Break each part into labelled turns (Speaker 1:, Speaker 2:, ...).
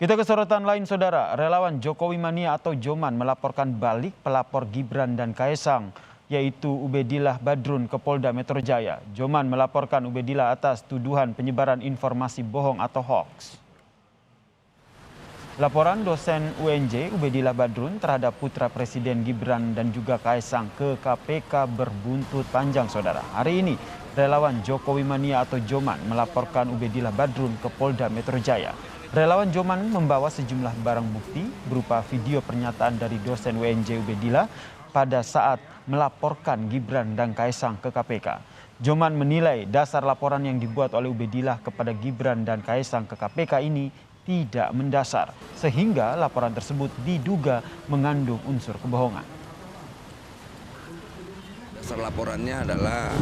Speaker 1: Kita ke sorotan lain, saudara. Relawan Jokowi Mania atau Joman melaporkan balik pelapor Gibran dan Kaesang, yaitu Ubedillah Badrun ke Polda Metro Jaya. Joman melaporkan Ubedillah atas tuduhan penyebaran informasi bohong atau hoax. Laporan dosen UNJ Ubedillah Badrun terhadap putra Presiden Gibran dan juga Kaesang ke KPK berbuntut panjang, saudara. Hari ini, relawan Jokowi Mania atau Joman melaporkan Ubedillah Badrun ke Polda Metro Jaya. Relawan Joman membawa sejumlah barang bukti berupa video pernyataan dari dosen UNJ Ubedillah pada saat melaporkan Gibran dan Kaesang ke KPK. Joman menilai dasar laporan yang dibuat oleh Ubedillah kepada Gibran dan Kaesang ke KPK ini tidak mendasar, sehingga laporan tersebut diduga mengandung unsur kebohongan.
Speaker 2: Dasar laporannya adalah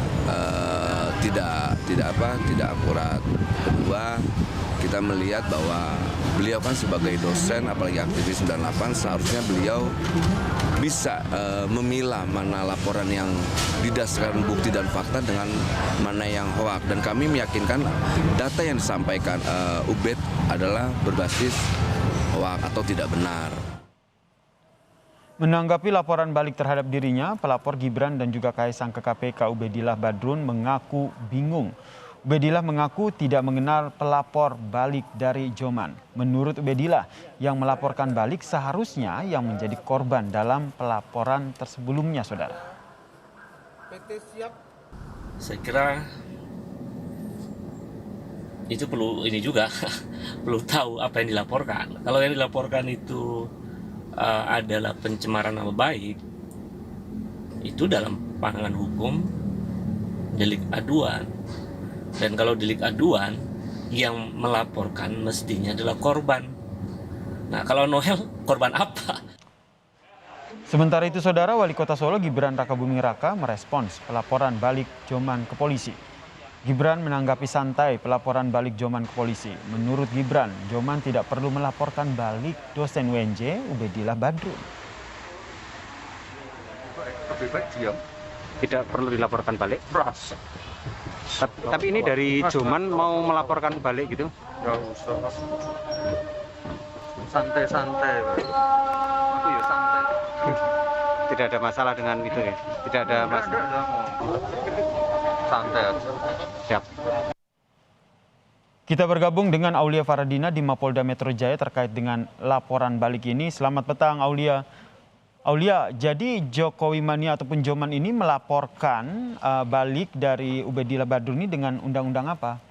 Speaker 2: tidak akurat. Kedua, kita melihat bahwa beliau kan sebagai dosen, apalagi aktivis 98, seharusnya beliau bisa memilah mana laporan yang didasarkan bukti dan fakta dengan mana yang hoak. Dan kami meyakinkan data yang disampaikan Ubed adalah berbasis hoak atau tidak benar.
Speaker 1: Menanggapi laporan balik terhadap dirinya, pelapor Gibran dan juga Kaesang ke KPK Ubedillah Badrun mengaku bingung. Ubedillah mengaku tidak mengenal pelapor balik dari Joman. Menurut Ubedillah, yang melaporkan balik seharusnya yang menjadi korban dalam pelaporan tersebelumnya, saudara.
Speaker 3: Saya kira itu perlu perlu tahu apa yang dilaporkan. Kalau yang dilaporkan itu adalah pencemaran nama baik, itu dalam pandangan hukum delik aduan. Dan kalau delik aduan, yang melaporkan mestinya adalah korban. Nah, kalau Noel, korban apa?
Speaker 1: Sementara itu, saudara, Wali Kota Solo Gibran Rakabuming Raka merespons pelaporan balik Joman ke polisi. Gibran menanggapi santai pelaporan balik Joman ke polisi. Menurut Gibran, Joman tidak perlu melaporkan balik dosen UNJ Ubedillah Badrun.
Speaker 4: Lebih baik diam.
Speaker 5: Tidak perlu dilaporkan balik. Tapi ini dari Joman mau melaporkan balik gitu?
Speaker 4: Nggak usah. Santai-santai. Aku ya santai.
Speaker 5: Tidak ada masalah dengan itu ya? Tidak ada masalah?
Speaker 4: Santai aja.
Speaker 5: Siap.
Speaker 1: Kita bergabung dengan Aulia Faradina di Mapolda Metro Jaya terkait dengan laporan balik ini. Selamat petang, Aulia. Aulia, jadi Jokowi Mania ataupun Joman ini melaporkan balik dari Ubedillah Badrun ini dengan undang-undang apa?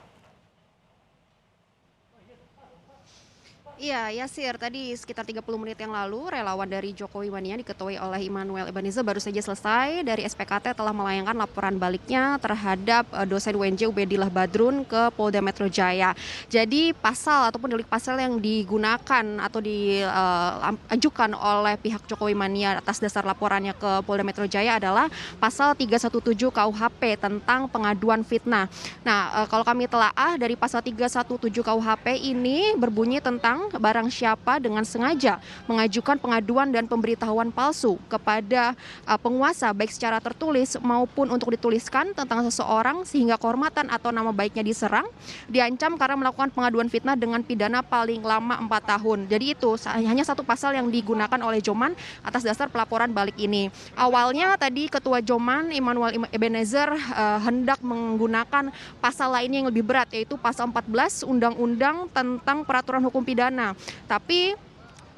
Speaker 6: Iya, Yasir, tadi sekitar 30 menit yang lalu relawan dari Jokowi Mania diketuai oleh Immanuel Ebenezer baru saja selesai dari SPKT telah melayangkan laporan baliknya terhadap dosen UNJ Ubedillah Badrun ke Polda Metro Jaya. Jadi pasal ataupun delik pasal yang digunakan atau diajukan oleh pihak Jokowi Mania atas dasar laporannya ke Polda Metro Jaya adalah pasal 317 KUHP tentang pengaduan fitnah. Nah, kalau kami telaah dari pasal 317 KUHP ini berbunyi tentang barang siapa dengan sengaja mengajukan pengaduan dan pemberitahuan palsu kepada penguasa baik secara tertulis maupun untuk dituliskan tentang seseorang sehingga kehormatan atau nama baiknya diserang, diancam karena melakukan pengaduan fitnah dengan pidana paling lama 4 tahun. Jadi itu hanya satu pasal yang digunakan oleh Joman atas dasar pelaporan balik ini. Awalnya tadi Ketua Joman Immanuel Ebenezer hendak menggunakan pasal lainnya yang lebih berat, yaitu pasal 14 Undang-Undang tentang Peraturan Hukum Pidana. Tapi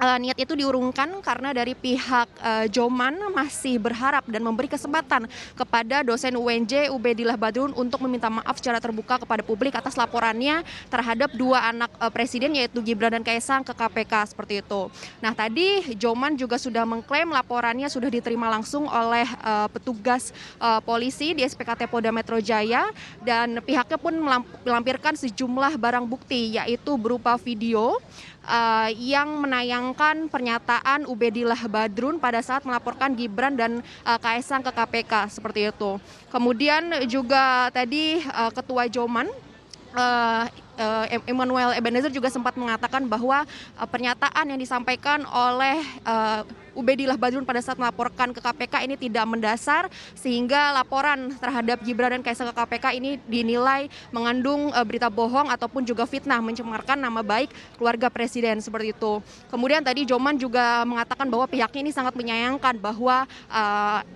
Speaker 6: niat itu diurungkan karena dari pihak Joman masih berharap dan memberi kesempatan kepada dosen UNJ Ubedillah Badrun untuk meminta maaf secara terbuka kepada publik atas laporannya terhadap dua anak presiden yaitu Gibran dan Kaesang ke KPK seperti itu. Nah, tadi Joman juga sudah mengklaim laporannya sudah diterima langsung oleh petugas polisi di SPKT Polda Metro Jaya dan pihaknya pun melampirkan sejumlah barang bukti yaitu berupa video yang menayangkan pernyataan Ubedillah Badrun pada saat melaporkan Gibran dan Kaesang ke KPK seperti itu. Kemudian juga tadi Ketua Joman Immanuel Ebenezer juga sempat mengatakan bahwa pernyataan yang disampaikan oleh Ubedillah Badrun pada saat melaporkan ke KPK ini tidak mendasar, sehingga laporan terhadap Gibran dan Kaisang ke KPK ini dinilai mengandung berita bohong ataupun juga fitnah, mencemarkan nama baik keluarga presiden, seperti itu. Kemudian tadi Joman juga mengatakan bahwa pihaknya ini sangat menyayangkan bahwa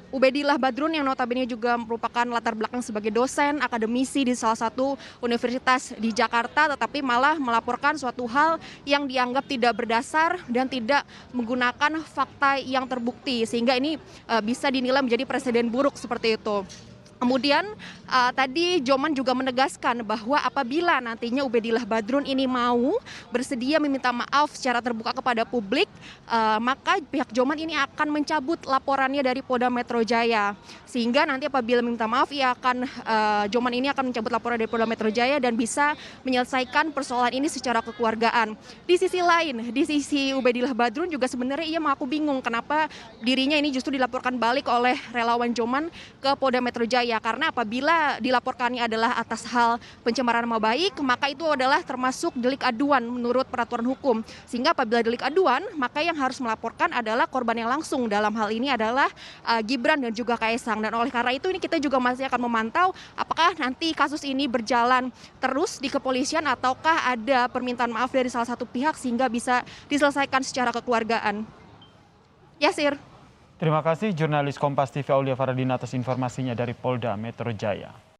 Speaker 6: Ubedillah Badrun yang notabene juga merupakan latar belakang sebagai dosen, akademisi di salah satu universitas di Jakarta, tetapi malah melaporkan suatu hal yang dianggap tidak berdasar dan tidak menggunakan fakta yang terbukti, sehingga ini bisa dinilai menjadi presiden buruk, seperti itu. Kemudian tadi Joman juga menegaskan bahwa apabila nantinya Ubedillah Badrun ini mau bersedia meminta maaf secara terbuka kepada publik, maka pihak Joman ini akan mencabut laporannya dari Polda Metro Jaya. Sehingga nanti apabila meminta maaf, Joman ini akan mencabut laporan dari Polda Metro Jaya dan bisa menyelesaikan persoalan ini secara kekeluargaan. Di sisi lain, di sisi Ubedillah Badrun juga sebenarnya ia mengaku bingung kenapa dirinya ini justru dilaporkan balik oleh relawan Joman ke Polda Metro Jaya. Karena apabila dilaporkannya adalah atas hal pencemaran nama baik, maka itu adalah termasuk delik aduan menurut peraturan hukum. Sehingga apabila delik aduan, maka yang harus melaporkan adalah korban yang langsung. Dalam hal ini adalah Gibran dan juga Kaisang. Dan oleh karena itu ini kita juga masih akan memantau apakah nanti kasus ini berjalan terus di kepolisian ataukah ada permintaan maaf dari salah satu pihak sehingga bisa diselesaikan secara kekeluargaan. Yasir.
Speaker 1: Terima kasih jurnalis Kompas TV Aulia Faradina atas informasinya dari Polda Metro Jaya.